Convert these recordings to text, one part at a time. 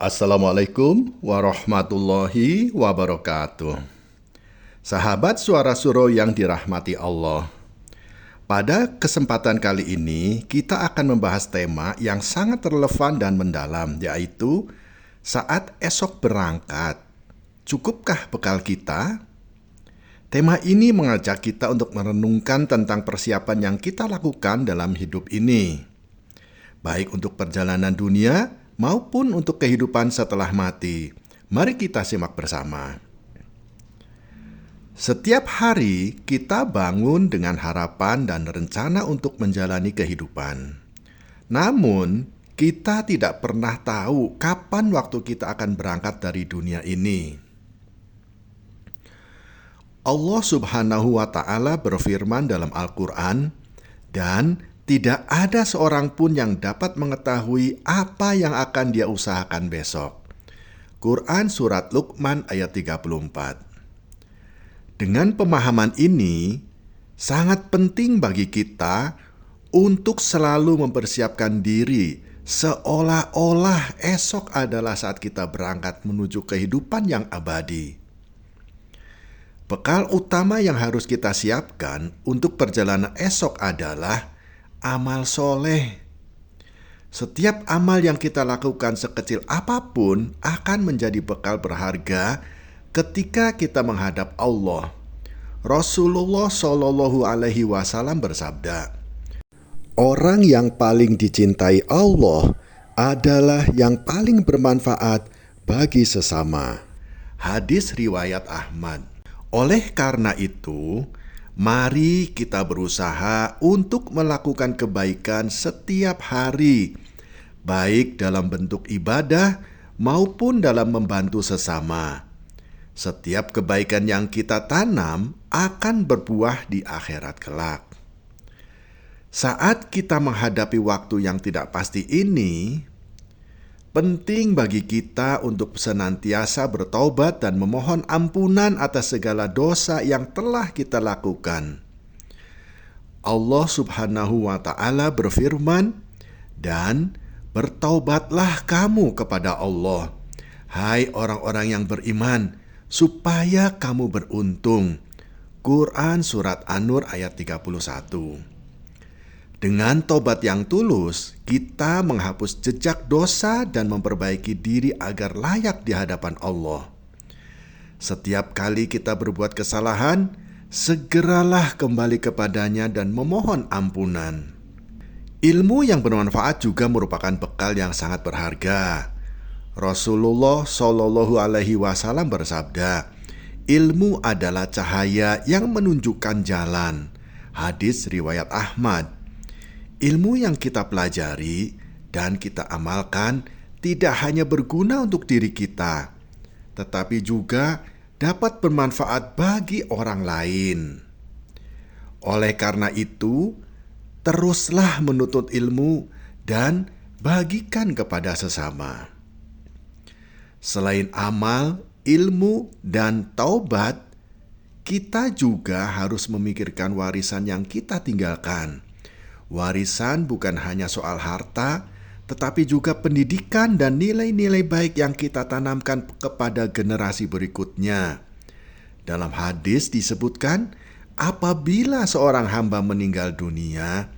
Assalamualaikum warahmatullahi wabarakatuh. Sahabat Suara Suro yang dirahmati Allah. Pada kesempatan kali ini, kita akan membahas tema yang sangat relevan dan mendalam, yaitu saat esok berangkat, cukupkah bekal kita? Tema ini mengajak kita untuk merenungkan tentang persiapan yang kita lakukan dalam hidup ini, baik untuk perjalanan dunia maupun untuk kehidupan setelah mati. Mari kita simak bersama. Setiap hari kita bangun dengan harapan dan rencana untuk menjalani kehidupan. Namun, kita tidak pernah tahu kapan waktu kita akan berangkat dari dunia ini. Allah Subhanahu wa Ta'ala berfirman dalam Al-Quran, dan tidak ada seorang pun yang dapat mengetahui apa yang akan dia usahakan besok. Quran Surat Luqman ayat 34. Dengan pemahaman ini, sangat penting bagi kita untuk selalu mempersiapkan diri seolah-olah esok adalah saat kita berangkat menuju kehidupan yang abadi. Bekal utama yang harus kita siapkan untuk perjalanan esok adalah amal soleh. Setiap amal yang kita lakukan sekecil apapun akan menjadi bekal berharga ketika kita menghadap Allah. Rasulullah Shallallahu Alaihi Wasallam bersabda, orang yang paling dicintai Allah adalah yang paling bermanfaat bagi sesama. Hadis riwayat Ahmad. Oleh karena itu, mari kita berusaha untuk melakukan kebaikan setiap hari, baik dalam bentuk ibadah maupun dalam membantu sesama. Setiap kebaikan yang kita tanam akan berbuah di akhirat kelak. Saat kita menghadapi waktu yang tidak pasti ini, penting bagi kita untuk senantiasa bertaubat dan memohon ampunan atas segala dosa yang telah kita lakukan. Allah Subhanahu wa Ta'ala berfirman, dan bertaubatlah kamu kepada Allah, hai orang-orang yang beriman, supaya kamu beruntung. Quran Surat An-Nur ayat 31. Dengan tobat yang tulus, kita menghapus jejak dosa dan memperbaiki diri agar layak di hadapan Allah. Setiap kali kita berbuat kesalahan, segeralah kembali kepadanya dan memohon ampunan. Ilmu yang bermanfaat juga merupakan bekal yang sangat berharga. Rasulullah Shallallahu Alaihi Wasallam bersabda, ilmu adalah cahaya yang menunjukkan jalan. Hadis riwayat Ahmad. Ilmu yang kita pelajari dan kita amalkan tidak hanya berguna untuk diri kita, tetapi juga dapat bermanfaat bagi orang lain. Oleh karena itu, teruslah menuntut ilmu dan bagikan kepada sesama. Selain amal, ilmu, dan taubat, kita juga harus memikirkan warisan yang kita tinggalkan. Warisan bukan hanya soal harta, tetapi juga pendidikan dan nilai-nilai baik yang kita tanamkan kepada generasi berikutnya. Dalam hadis disebutkan, apabila seorang hamba meninggal dunia,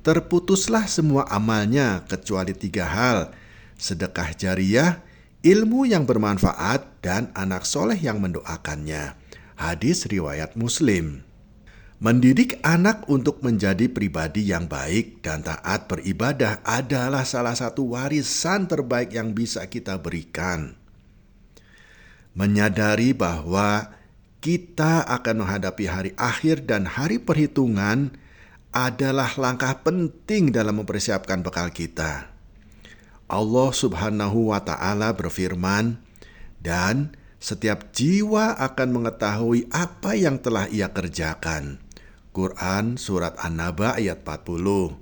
terputuslah semua amalnya kecuali 3 hal, sedekah jariyah, ilmu yang bermanfaat, dan anak soleh yang mendoakannya. Hadis riwayat Muslim. Mendidik anak untuk menjadi pribadi yang baik dan taat beribadah adalah salah satu warisan terbaik yang bisa kita berikan. Menyadari bahwa kita akan menghadapi hari akhir dan hari perhitungan adalah langkah penting dalam mempersiapkan bekal kita. Allah Subhanahu wa Ta'ala berfirman, dan setiap jiwa akan mengetahui apa yang telah ia kerjakan. Quran Surat An-Naba ayat 40.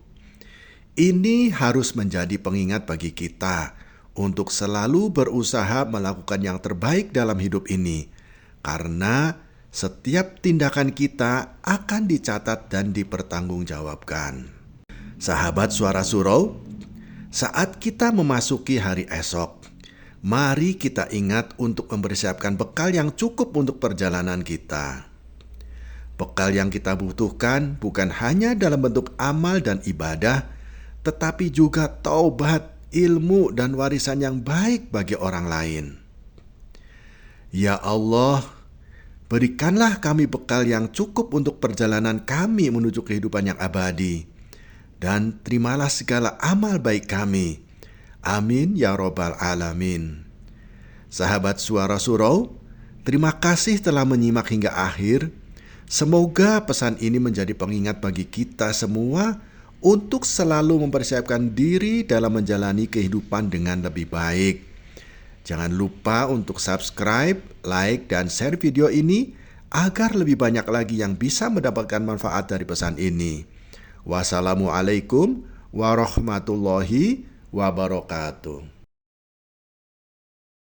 Ini harus menjadi pengingat bagi kita untuk selalu berusaha melakukan yang terbaik dalam hidup ini, karena setiap tindakan kita akan dicatat dan dipertanggungjawabkan. Sahabat Suara Surau, saat kita memasuki hari esok, mari kita ingat untuk mempersiapkan bekal yang cukup untuk perjalanan kita. Bekal yang kita butuhkan bukan hanya dalam bentuk amal dan ibadah, tetapi juga taubat, ilmu, dan warisan yang baik bagi orang lain. Ya Allah, berikanlah kami bekal yang cukup untuk perjalanan kami menuju kehidupan yang abadi. Dan terimalah segala amal baik kami. Amin ya Rabbal Alamin. Sahabat Suara Surau, terima kasih telah menyimak hingga akhir. Semoga pesan ini menjadi pengingat bagi kita semua untuk selalu mempersiapkan diri dalam menjalani kehidupan dengan lebih baik. Jangan lupa untuk subscribe, like, dan share video ini agar lebih banyak lagi yang bisa mendapatkan manfaat dari pesan ini. Wassalamualaikum warahmatullahi wabarakatuh.